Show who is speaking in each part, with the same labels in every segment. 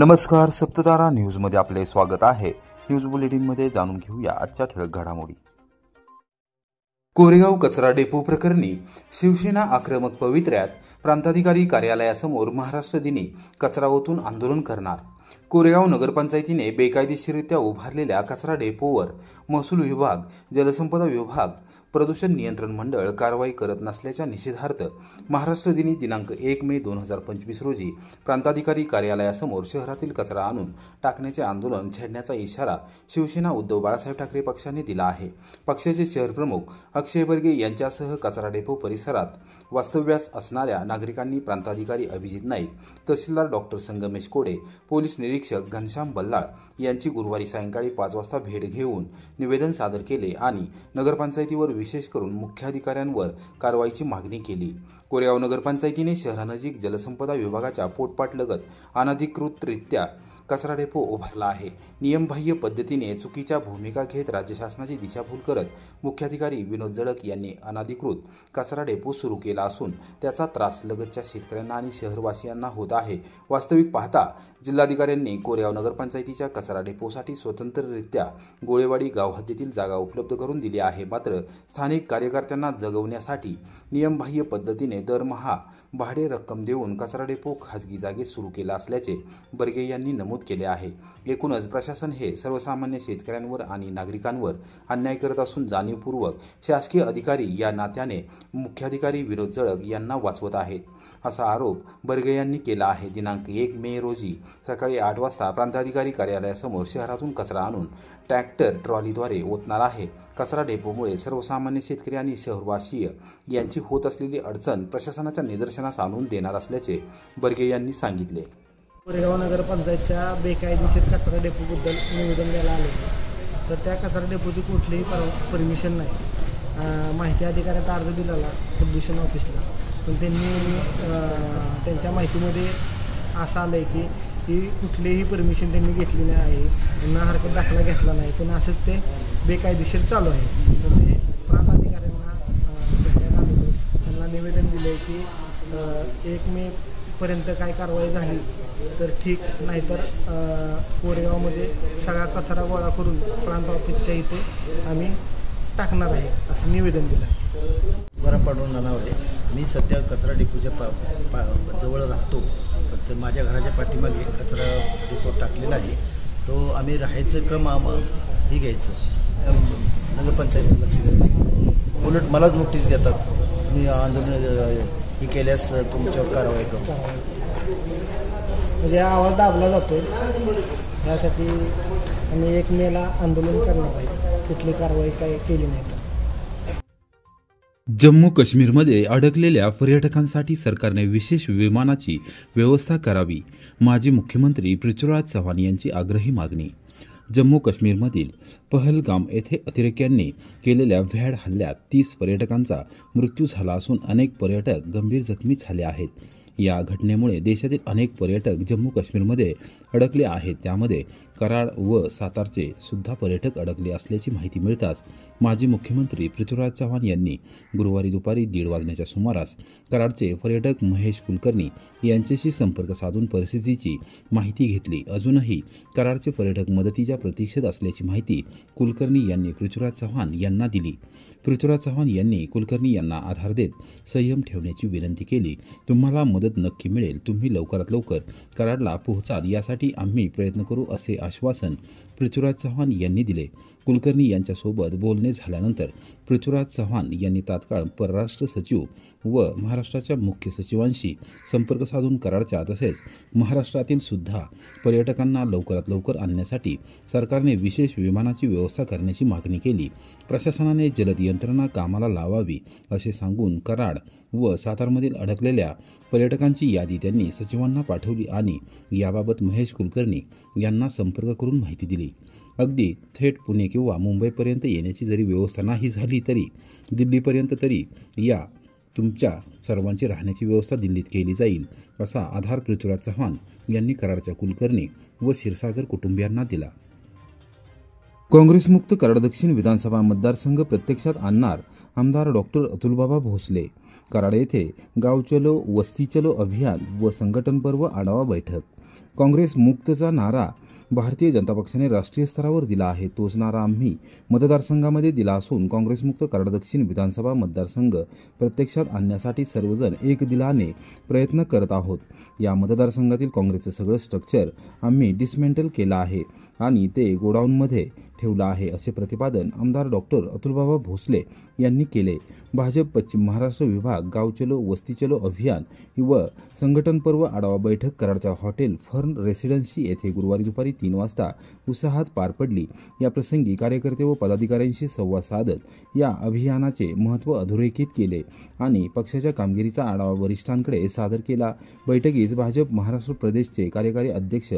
Speaker 1: नमस्कार, सप्ततारा न्यूजमध्ये आपले स्वागत आहे। न्यूज बुलेटिनमध्ये जाणून घेऊया आजच्या ठळक घडामोडी। कोरेगाव कचरा डेपो प्रकरणी शिवसेना आक्रमक पवित्र्यात, प्रांताधिकारी कार्यालयासमोर महाराष्ट्र दिनी कचरा ओतून आंदोलन करणार। कोरेगाव नगरपंचायतीने बेकायदेशीररित्या उभारलेल्या कचरा डेपोवर महसूल विभाग, जलसंपदा विभाग, प्रदूषण नियंत्रण मंडळ कारवाई करत नसल्याच्या निषेधार्थ महाराष्ट्र दिनी दिनांक 1 मे 2025 रोजी प्रांताधिकारी कार्यालयासमोर शहरातील कचरा आणून टाकण्याचे आंदोलन छेडण्याचा इशारा शिवसेना उद्धव बाळासाहेब ठाकरे पक्षाने दिला आहे। पक्षाचे शहर प्रमुख अक्षय बर्गे यांच्यासह कचरा डेपो परिसरात वास्तव्यास असणाऱ्या नागरिकांनी प्रांताधिकारी अभिजित नाईक, तहसीलदार डॉक्टर संगमेश कोडे, पोलीस निरीक्षक घनश्याम बल्लाळ यांची गुरुवारी सायंकाळी 5 वाजता भेट घेऊन निवेदन सादर केले आणि नगरपंचायतीवर विशेष करून मुख्याधिकाऱ्यांवर कारवाईची मागणी केली। कोरेगाव नगरपंचायतीने शहरानजीक जलसंपदा विभागाच्या पोटपाटलगत अनधिकृतरित्या कचरा डेपो उभारला आहे। नियमबाह्य पद्धतीने चुकीच्या भूमिका घेत राज्य शासनाची दिशाभूल करत मुख्याधिकारी विनोद जळक यांनी अनधिकृत कचरा डेपो सुरू केला असून त्याचा त्रास लगतच्या शेतकऱ्यांना आणि शहरवासियांना होत आहे। वास्तविक पाहता जिल्हाधिकाऱ्यांनी कोरेगाव नगरपंचायतीच्या कचरा डेपोसाठी स्वतंत्ररित्या गोळेवाडी गाव हद्दीतील जागा उपलब्ध करून दिली आहे। मात्र स्थानिक कार्यकर्त्यांना जगवण्यासाठी नियमबाह्य पद्धतीने दरमहा भाडे रक्कम देऊन कचरा डेपो खासगी जागेत सुरू केला असल्याचे बर्गे यांनी नमूद केले आहे। एकूणच प्रशासन हे सर्वसामान्य शेतकऱ्यांवर आणि नागरिकांवर अन्याय करत असून जाणीवपूर्वक शासकीय अधिकारी या नात्याने मुख्याधिकारी विनोद जळक यांना वाचवत आहेत, असा आरोप बर्गे यांनी केला आहे। दिनांक 1 मे रोजी सकाळी 8 वाजता प्रांताधिकारी कार्यालयासमोर शहरातून कचरा आणून ट्रॅक्टर ट्रॉलीद्वारे ओतणार आहे। कचरा डेपोमुळे सर्वसामान्य शेतकरी आणि शहरवासीय यांची होत असलेली अडचण प्रशासनाच्या निदर्शनास आणून देणार असल्याचे बर्गे यांनी सांगितले।
Speaker 2: कोरेगाव नगरपंचायतच्या बेकायदेशीर कचरा डेपोबद्दल निवेदन द्यायला आले, तर त्या कचरा डेपोची कुठलीही परमिशन नाही। माहिती अधिकाऱ्याचा अर्ज दिलेला प्रदूषण ऑफिसला, पण त्यांनी त्यांच्या माहितीमध्ये असं आलं आहे की कुठलीही परमिशन त्यांनी घेतली नाही आहे, ना हरकत दाखला घेतला नाही, पण असंच ते बेकायदेशीर चालू आहे। तर ते प्रांत अधिकाऱ्यांना भेटायला आलो, त्यांना निवेदन दिलं की 1 मे पर्यंत काय कारवाई झाली तर ठीक, नाहीतर कोरेगावमध्ये सगळा कचरा गोळा करून प्रांत ऑफिसच्या इथे आम्ही टाकणार आहे, असं निवेदन दिलं आहे।
Speaker 3: बरं पाडून नानावरे, मी सध्या कचरा डेपोच्या जवळ राहतो, तर माझ्या घराच्या पाठीमागे कचरा डेपो टाकलेला आहे। तो आम्ही राहायचं का हे घ्यायचं, नगरपंचायत लक्ष द्यायचं, उलट मलाच नोटीस देतात, मी आंदोलन हे केल्यास तुमच्यावर कारवाई करू,
Speaker 2: म्हणजे आवाज दाबला जातो। यासाठी आम्ही 1 मेला आंदोलन करणार आहे, कुठली कारवाई काय केली नाही तर।
Speaker 1: जम्मू काश्मीरमध्ये अडकलेल्या पर्यटकांसाठी सरकारने विशेष विमानाची व्यवस्था करावी, माजी मुख्यमंत्री पृथ्वीराज चव्हाण यांची आग्रही मागणी। जम्मू काश्मीरमधील पहलगाम येथे अतिरेक्यांनी केलेल्या भ्याड हल्ल्यात 30 पर्यटकांचा मृत्यू झाला असून अनेक पर्यटक गंभीर जखमी झाले आहेत। या घटनेमुळे देशातील अनेक पर्यटक जम्मू काश्मीरमध्ये अडकले आहेत, त्यामध्ये कराड व सातारचे सुद्धा पर्यटक अडकले असल्याची माहिती मिळताच माजी मुख्यमंत्री पृथ्वीराज चव्हाण यांनी गुरुवारी दुपारी 1:30 वाजण्याच्या सुमारास कराडचे पर्यटक महेश कुलकर्णी यांच्याशी संपर्क साधून परिस्थितीची माहिती घेतली। अजूनही कराडचे पर्यटक मदतीच्या प्रतीक्षेत असल्याची माहिती कुलकर्णी यांनी पृथ्वीराज चव्हाण यांना दिली। पृथ्वीराज चव्हाण यांनी कुलकर्णी यांना आधार देत संयम ठेवण्याची विनंती केली। तुम्हाला मदत नक्की मिळेल, तुम्ही लवकरात लवकर कराडला पोहोचाल यासाठी आम्ही प्रयत्न करू, असे आश्वासन पृथ्वीराज चव्हाण यांनी दिले। कुलकर्णी यांच्यासोबत बोलणे झाल्यानंतर पृथ्वीराज चव्हाण यांनी तात्काळ परराष्ट्र सचिव व महाराष्ट्राच्या मुख्य सचिवांशी संपर्क साधून कराडच्या तसेच महाराष्ट्रातील सुद्धा पर्यटकांना लवकरात लवकर आणण्यासाठी सरकारने विशेष विमानाची व्यवस्था करण्याची मागणी केली। प्रशासनाने जलद यंत्रणा कामाला लावावी असे सांगून कराड व सातारमधील अडकलेल्या पर्यटकांची यादी त्यांनी सचिवांना पाठवली आणि याबाबत महेश कुलकर्णी यांना संपर्क करून माहिती दिली। अगदी थेट पुणे किंवा मुंबईपर्यंत येण्याची जरी व्यवस्था नाही झाली तरी दिल्लीपर्यंत तरी या तुमच्या सर्वांची राहण्याची व्यवस्था दिल्लीत केली जाईल, असा आधार पृथ्वीराज चव्हाण यांनी कराडच्या कुलकर्णी व क्षीरसागर कुटुंबियांना दिला। काँग्रेसमुक्त कराड दक्षिण विधानसभा मतदारसंघ प्रत्यक्षात आणणार आमदार डॉक्टर अतुलबाबा भोसले। कराड येथे गाव चलो वस्ती चलो अभियान व संघटन पर्व आढावा बैठक। काँग्रेस मुक्तचा नारा भारतीय जनता पक्षाने राष्ट्रीय स्तरावर दिला आहे. तोच नारा आम्ही मतदारसंघामध्ये दिला असून काँग्रेसमुक्त कराड दक्षिण विधानसभा मतदारसंघ प्रत्यक्षात आणण्यासाठी सर्वजण एक दिलाने प्रयत्न करत आहोत. या मतदारसंघातील काँग्रेसचं सगळं स्ट्रक्चर आम्ही डिसमेंटल केलं आहे आणि ते गोडाऊनमध्ये ठेवलं आहे, असे प्रतिपादन आमदार डॉक्टर अतुलबाबा भोसले यांनी केले. भाजप पश्चिम महाराष्ट्र विभाग गाव चलो वस्ती चलो अभियान व संघटन पर्व आढावा बैठक कराडच्या हॉटेल फर्न रेसिडेन्सी येथे गुरुवारी दुपारी 3 वाजता उत्साहात पार पडली. या प्रसंगी कार्यकर्ते व पदाधिकाऱ्यांशी संवाद साधत या अभियानाचे महत्त्व अधोरेखित केले आणि पक्षाच्या कामगिरीचा आढावा वरिष्ठांकडे सादर केला. बैठकीस भाजप महाराष्ट्र प्रदेशचे कार्यकारी अध्यक्ष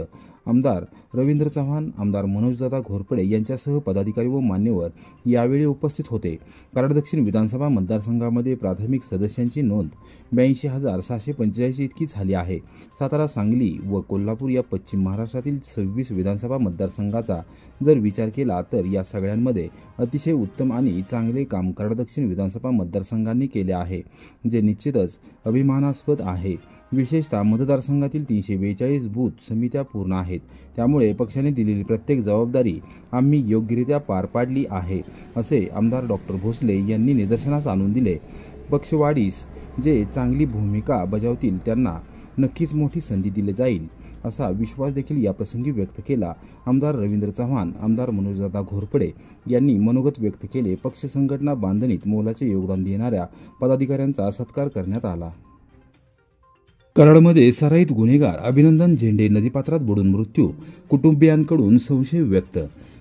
Speaker 1: आमदार रवींद्र चव्हाण, आमदार मनोजदादा घोरपडे यांच्यासह पदाधिकारी व मान्यवर यावेळी उपस्थित होते. कराड दक्षिण विधानसभा मतदारसंघामध्ये प्राथमिक सदस्यांची नोंद 82,745 इतकी झाली आहे. सातारा, सांगली व कोल्हापूर या पश्चिम महाराष्ट्रातील 26 विधानसभा मतदारसंघाचा जर विचार केला तर या सगळ्यांमध्ये अतिशय उत्तम आणि चांगले काम कराड दक्षिण विधानसभा मतदारसंघांनी केले आहे, जे निश्चितच अभिमानास्पद आहे. विशेषतः मतदारसंघातील 342 बूथ समित्या पूर्ण आहेत. त्यामुळे पक्षाने दिलेली प्रत्येक जबाबदारी आम्ही योग्यरित्या पार पाडली आहे, असे आमदार डॉक्टर भोसले यांनी निदर्शनास आणून दिले. पक्षवाढीस जे चांगली भूमिका बजावतील त्यांना नक्कीच मोठी संधी दिली जाईल, असा विश्वास देखील याप्रसंगी व्यक्त केला. आमदार रवींद्र चव्हाण, आमदार मनोजदादा घोरपडे यांनी मनोगत व्यक्त केले. पक्ष संघटना बांधणीत मोलाचे योगदान देणाऱ्या पदाधिकाऱ्यांचा सत्कार करण्यात आला. कराडमध्ये सराईत गुन्हेगार अभिनंदन झेंडे नदीपात्रात बुडून मृत्यू, कुटुंबियांकडून संशय व्यक्त.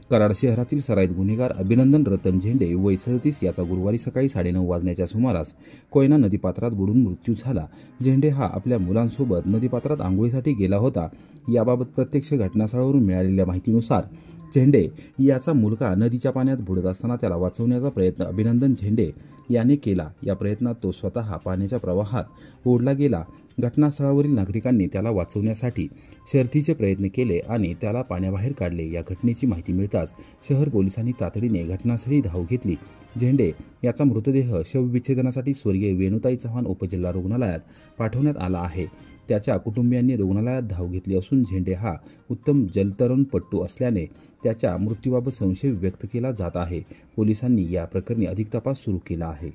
Speaker 1: कराड शहरातील सराईत गुन्हेगार अभिनंदन रतन झेंडे वय 37 याचा गुरुवारी सकाळी 9:30 वाजण्याच्या सुमारास कोयना नदीपात्रात बुडून मृत्यू झाला. झेंडे हा आपल्या मुलांसोबत नदीपात्रात आंघोळीसाठी गेला होता. याबाबत प्रत्यक्ष घटनास्थळावरून मिळालेल्या माहितीनुसार झेंडे याचा मुलगा नदीच्या पाण्यात बुडत असताना त्याला वाचवण्याचा प्रयत्न अभिनंदन झेंडे याने केला. या प्रयत्नात तो स्वतः पाण्याच्या प्रवाहात ओढला गेला. घटनास्थळावरील नागरिकांनी त्याला वाचवण्यासाठी शर्थीचे प्रयत्न केले आणि त्याला पाण्याबाहेर काढले. या घटनेची माहिती मिळताच शहर पोलिसांनी तातडीने घटनास्थळी धाव घेतली. झेंडे याचा मृतदेह शवविच्छेदनासाठी स्वर्गीय वेणुताई चव्हाण उपजिल्हा रुग्णालयात पाठवण्यात आला आहे. त्याच्या कुटुंबियांनी रुग्णालयात धाव घेतली असून झेंडे हा उत्तम जलतरणपटू असल्याने त्याच्या मृत्यूबाबत संशय व्यक्त केला जात आहे. पोलिसांनी या प्रकरणी अधिक तपास सुरू केला आहे.